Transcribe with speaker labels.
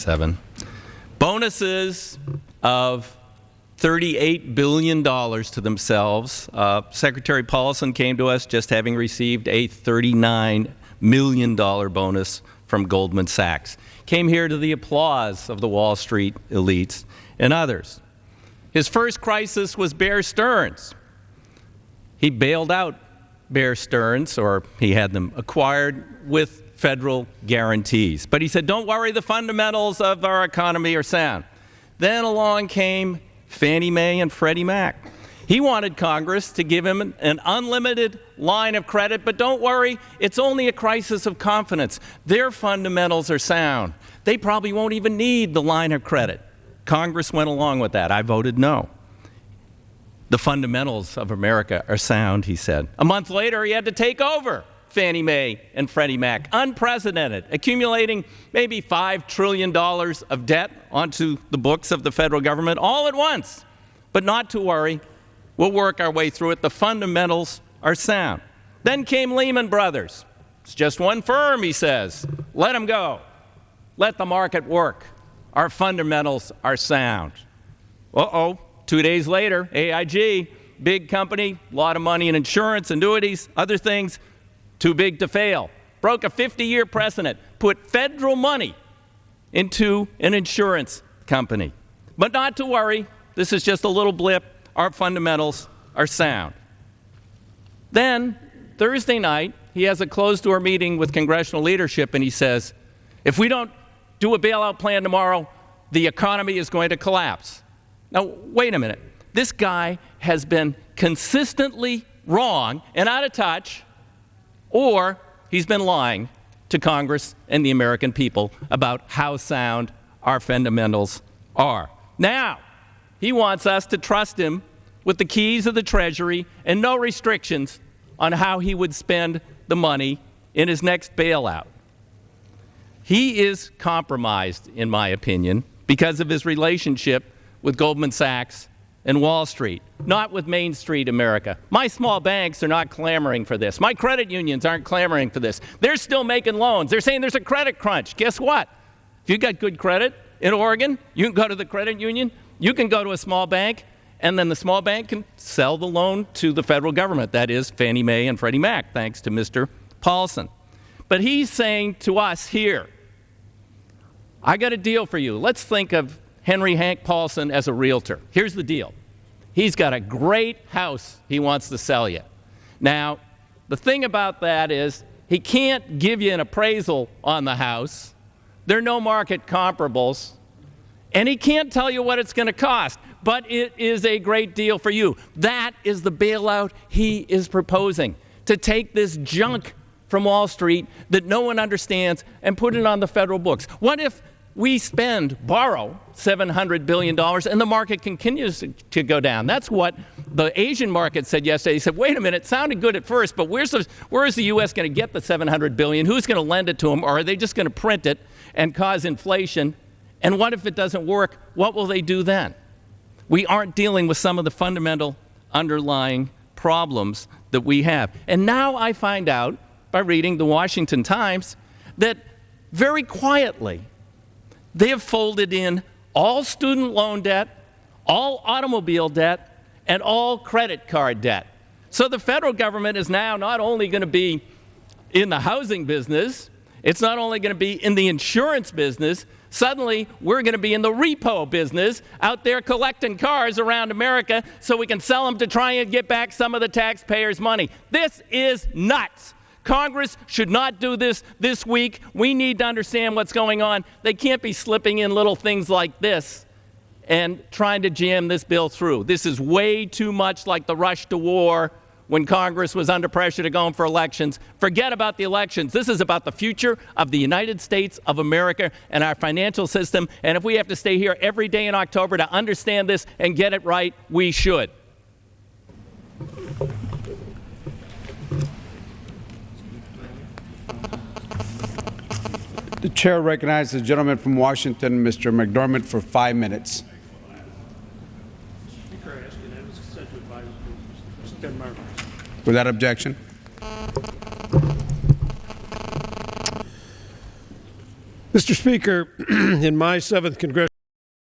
Speaker 1: 7. Bonuses of $38 billion to themselves. Secretary Paulson came to us just having received a $39 million bonus from Goldman Sachs. Came here to the applause of the Wall Street elites and others. His first crisis was Bear Stearns. He bailed out Bear Stearns, or he had them acquired with federal guarantees. But he said, don't worry, the fundamentals of our economy are sound. Then along came Fannie Mae and Freddie Mac. He wanted Congress to give him an unlimited line of credit, but don't worry, it's only a crisis of confidence. Their fundamentals are sound. They probably won't even need the line of credit. Congress went along with that. I voted no. The fundamentals of America are sound, he said. A month later, he had to take over Fannie Mae and Freddie Mac. Unprecedented, accumulating maybe $5 trillion of debt onto the books of the federal government all at once. But not to worry, we'll work our way through it. The fundamentals are sound. Then came Lehman Brothers. It's just one firm, he says. Let them go. Let the market work. Our fundamentals are sound. Uh-oh. 2 days later, AIG, big company, a lot of money in insurance, annuities, other things, too big to fail. Broke a 50-year precedent, put federal money into an insurance company. But not to worry, this is just a little blip. Our fundamentals are sound. Then, Thursday night, he has a closed-door meeting with congressional leadership, and he says, if we don't do a bailout plan tomorrow, the economy is going to collapse. Now, wait a minute. This guy has been consistently wrong and out of touch, or he's been lying to Congress and the American people about how sound our fundamentals are. Now, he wants us to trust him with the keys of the Treasury and no restrictions on how he would spend the money in his next bailout. He is compromised, in my opinion, because of his relationship with Goldman Sachs and Wall Street, not with Main Street America. My small banks are not clamoring for this. My credit unions aren't clamoring for this. They're still making loans. They're saying there's a credit crunch. Guess what? If you've got good credit in Oregon, you can go to the credit union, you can go to a small bank, and then the small bank can sell the loan to the federal government. That is Fannie Mae and Freddie Mac, thanks to Mr. Paulson. But he's saying to us here, I got a deal for you. Let's think of Henry Hank Paulson as a realtor. Here's the deal. He's got a great house he wants to sell you. Now, the thing about that is he can't give you an appraisal on the house. There are no market comparables. And he can't tell you what it's going to cost. But it is a great deal for you. That is the bailout he is proposing, to take this junk from Wall Street that no one understands and put it on the federal books. What if we borrow $700 billion, and the market continues to go down? That's what the Asian market said yesterday. He said, wait a minute, it sounded good at first, but where is the U.S. going to get the $700 billion? Who's going to lend it to them? Or are they just going to print it and cause inflation? And what if it doesn't work? What will they do then? We aren't dealing with some of the fundamental underlying problems that we have. And now I find out, by reading the Washington Times, that very quietly, they have folded in all student loan debt, all automobile debt, and all credit card debt. So the federal government is now not only going to be in the housing business, it's not only going to be in the insurance business, suddenly we're going to be in the repo business, out there collecting cars around America so we can sell them to try and get back some of the taxpayers' money. This is nuts. Congress should not do this week. We need to understand what's going on. They can't be slipping in little things like this and trying to jam this bill through. This is way too much like the rush to war when Congress was under pressure to go in for elections. Forget about the elections. This is about the future of the United States of America and our financial system. And if we have to stay here every day in October to understand this and get it right, we should.
Speaker 2: The chair recognizes the gentleman from Washington, Mr. McDermott, for 5 minutes. Without objection.
Speaker 3: Mr. Speaker, in my 7th Congressional